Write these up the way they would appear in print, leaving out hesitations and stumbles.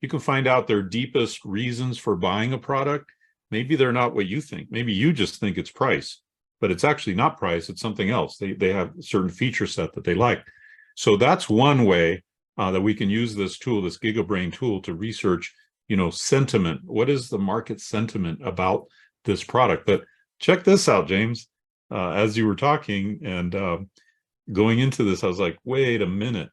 You can find out their deepest reasons for buying a product. Maybe they're not what you think. Maybe you just think it's price, but it's actually not price. It's something else. They have a certain feature set that they like. So that's one way that we can use this tool, this Gigabrain tool, to research, sentiment. What is the market sentiment about this product? But check this out, James. As you were talking and going into this, I was like, wait a minute.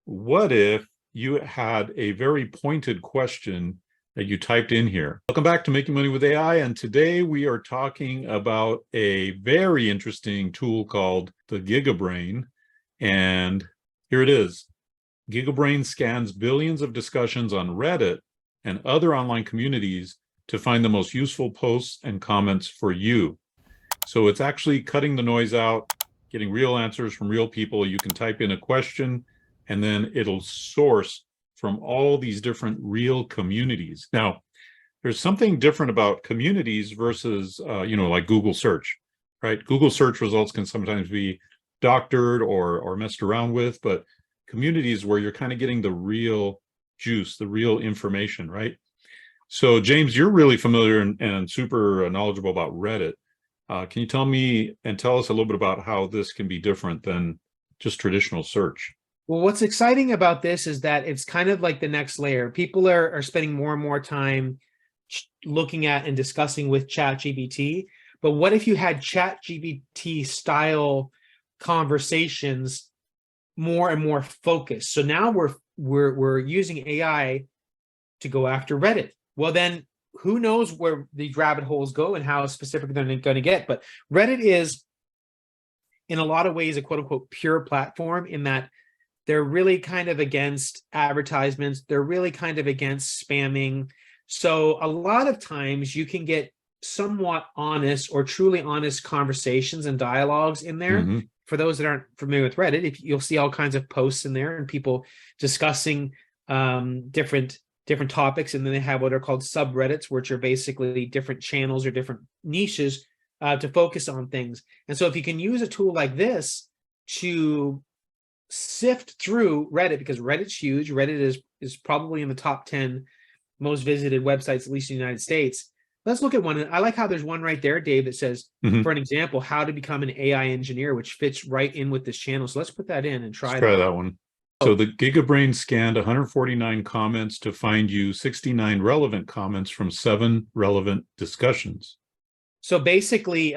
What if you had a very pointed question that you typed in here? Welcome back to Making Money with AI. And today we are talking about a very interesting tool called the Gigabrain. And here it is. Gigabrain scans billions of discussions on Reddit and other online communities to find the most useful posts and comments for you. So it's actually cutting the noise out, getting real answers from real people. You can type in a question and then it'll source from all these different real communities. Now, there's something different about communities versus, like Google search, right? Google search results can sometimes be doctored or messed around with, but communities where you're kind of getting the real juice, the real information, right? So James, you're really familiar and super knowledgeable about Reddit. Can you tell me and tell us a little bit about how this can be different than just traditional search? Well, what's exciting about this is that it's kind of like the next layer. People are spending more and more time looking at and discussing with ChatGPT. But what if you had ChatGPT style conversations more and more focused? So now we're using AI to go after Reddit. Well, then who knows where these rabbit holes go and how specific they're going to get. But Reddit is, in a lot of ways, a quote unquote pure platform in that they're really kind of against advertisements. They're really kind of against spamming. So a lot of times you can get somewhat honest or truly honest conversations and dialogues in there. Mm-hmm. For those that aren't familiar with Reddit, you'll see all kinds of posts in there and people discussing different topics. And then they have what are called subreddits, which are basically different channels or different niches to focus on things. And so if you can use a tool like this to sift through Reddit, because Reddit's huge. Reddit is probably in the top 10 most visited websites, at least in the United States. Let's look at one. I like how there's one right there, Dave, that says, for an example, how to become an AI engineer, which fits right in with this channel. So let's put that in and try that one. So the Gigabrain scanned 149 comments to find you 69 relevant comments from 7 relevant discussions. So basically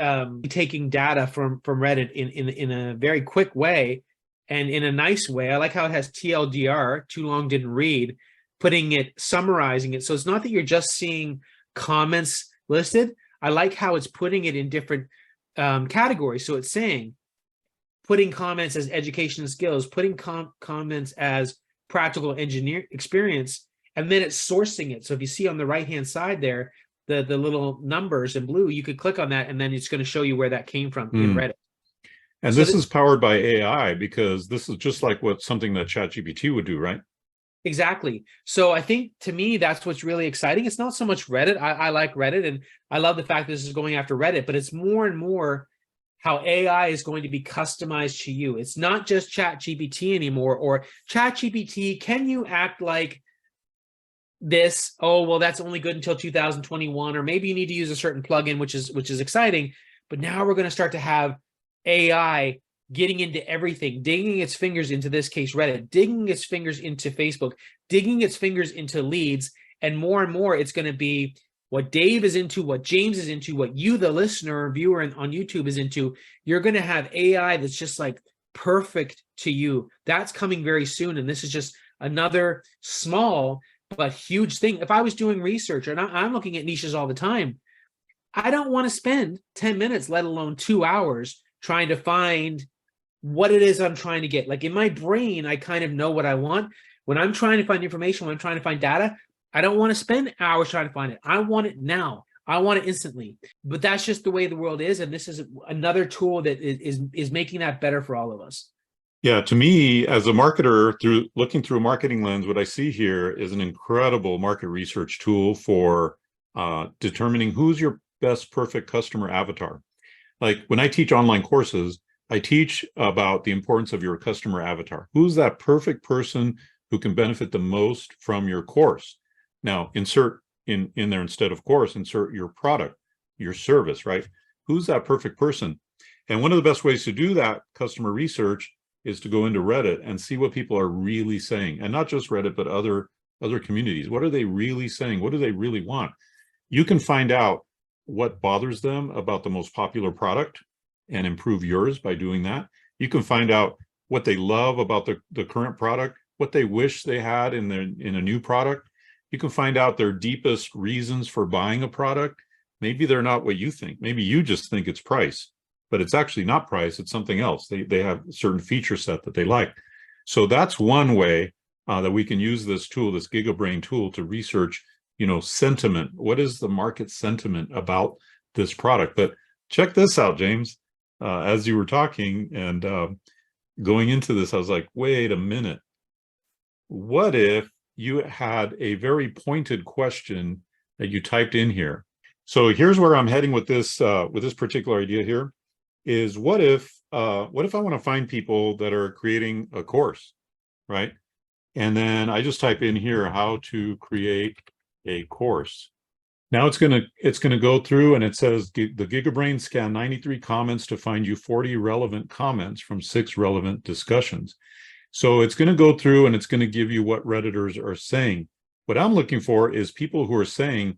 taking data from Reddit in a very quick way and in a nice way. I like how it has TLDR, too long didn't read, summarizing it. So it's not that you're just seeing comments listed. I like how it's putting it in different categories. So it's saying, putting comments as education and skills, putting comments as practical engineer experience, and then it's sourcing it. So if you see on the right-hand side there, the little numbers in blue, you could click on that and then it's going to show you where that came from in Reddit. And so this is powered by AI because this is just like something that ChatGPT would do, right? Exactly. So I think, to me, that's what's really exciting. It's not so much Reddit. I like Reddit, and I love the fact that this is going after Reddit, but it's more and more how AI is going to be customized to you. It's not just ChatGPT anymore, or ChatGPT, can you act like this? Oh, well, that's only good until 2021, or maybe you need to use a certain plugin, which is exciting. But now we're going to start to have AI getting into everything, digging its fingers into, this case, Reddit, digging its fingers into Facebook, digging its fingers into leads, and more it's going to be what Dave is into, what James is into, what you, the listener or viewer on YouTube, is into. You're going to have AI that's just like perfect to you. That's coming very soon, and this is just another small but huge thing. If I was doing research, and I'm looking at niches all the time, I don't want to spend 10 minutes, let alone 2 hours, trying to find what it is I'm trying to get. Like, in my brain, I kind of know what I want. When I'm trying to find information, when I'm trying to find data, I don't want to spend hours trying to find it. I want it now. I want it instantly. But that's just the way the world is. And this is another tool that is making that better for all of us. Yeah, to me, as a marketer, looking through a marketing lens, what I see here is an incredible market research tool for determining who's your best perfect customer avatar. Like, when I teach online courses, I teach about the importance of your customer avatar. Who's that perfect person who can benefit the most from your course. Now, insert in there, instead of course, insert your product, your service, right? Who's that perfect person? And one of the best ways to do that customer research is to go into Reddit and see what people are really saying, and not just Reddit, but other communities. What are they really saying? What do they really want? You can find out what bothers them about the most popular product and improve yours by doing that. You can find out what they love about the current product, what they wish they had in a new product. You can find out their deepest reasons for buying a product. Maybe they're not what you think. Maybe you just think it's price, but it's actually not price. It's something else. They have a certain feature set that they like. So that's one way that we can use this tool, this Gigabrain tool, to research, sentiment. What is the market sentiment about this product? But check this out, James. As you were talking and going into this, I was like, wait a minute. What if you had a very pointed question that you typed in here? So here's where I'm heading with this particular idea here, is what if I want to find people that are creating a course, right? And then I just type in here how to create a course. Now it's gonna go through, and it says the Gigabrain scanned 93 comments to find you 40 relevant comments from 6 relevant discussions. So it's going to go through and it's going to give you what Redditors are saying. What I'm looking for is people who are saying,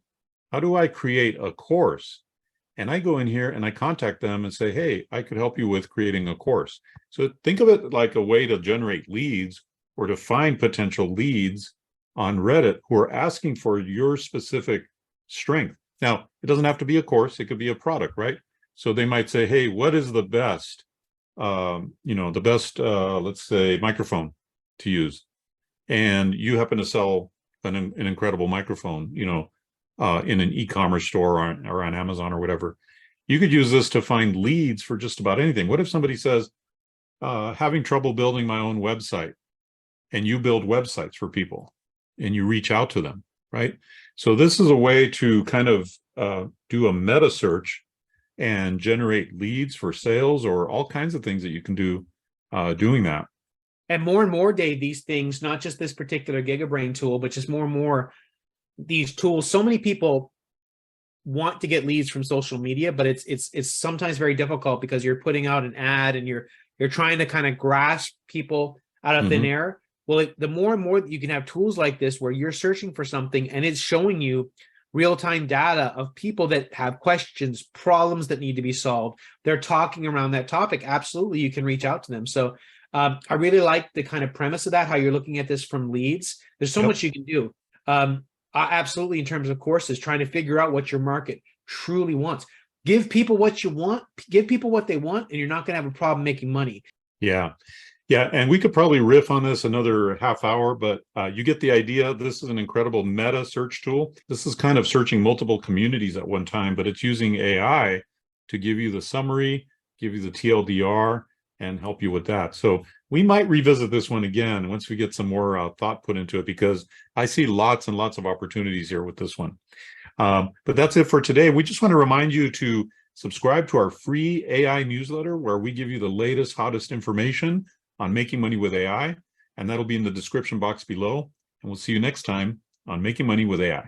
how do I create a course? And I go in here and I contact them and say, hey, I could help you with creating a course. So think of it like a way to generate leads or to find potential leads on Reddit who are asking for your specific strength. Now, it doesn't have to be a course. It could be a product, right? So they might say, hey, what is the best, let's say, microphone to use? And you happen to sell an incredible microphone, in an e-commerce store or on Amazon or whatever. You could use this to find leads for just about anything. What if somebody says, having trouble building my own website, and you build websites for people and you reach out to them, right? So this is a way to kind of do a meta search and generate leads for sales or all kinds of things that you can do doing that. And more, Dave, these things, not just this particular Gigabrain tool, but just more and more these tools. So many people want to get leads from social media, but it's sometimes very difficult because you're putting out an ad and you're trying to kind of grasp people out of thin air. Well, the more and more that you can have tools like this where you're searching for something and it's showing you real-time data of people that have questions, problems that need to be solved. They're talking around that topic. Absolutely, you can reach out to them. So I really like the kind of premise of that, how you're looking at this from leads. There's so much you can do. Absolutely, in terms of courses, trying to figure out what your market truly wants. Give people what you want, give people what they want, and you're not going to have a problem making money. Yeah, and we could probably riff on this another half hour, but you get the idea. This is an incredible meta search tool. This is kind of searching multiple communities at one time, but it's using AI to give you the summary, give you the TLDR, and help you with that. So we might revisit this one again once we get some more thought put into it, because I see lots and lots of opportunities here with this one. But that's it for today. We just want to remind you to subscribe to our free AI newsletter, where we give you the latest, hottest information on making money with AI, and that'll be in the description box below. And we'll see you next time on Making Money with AI.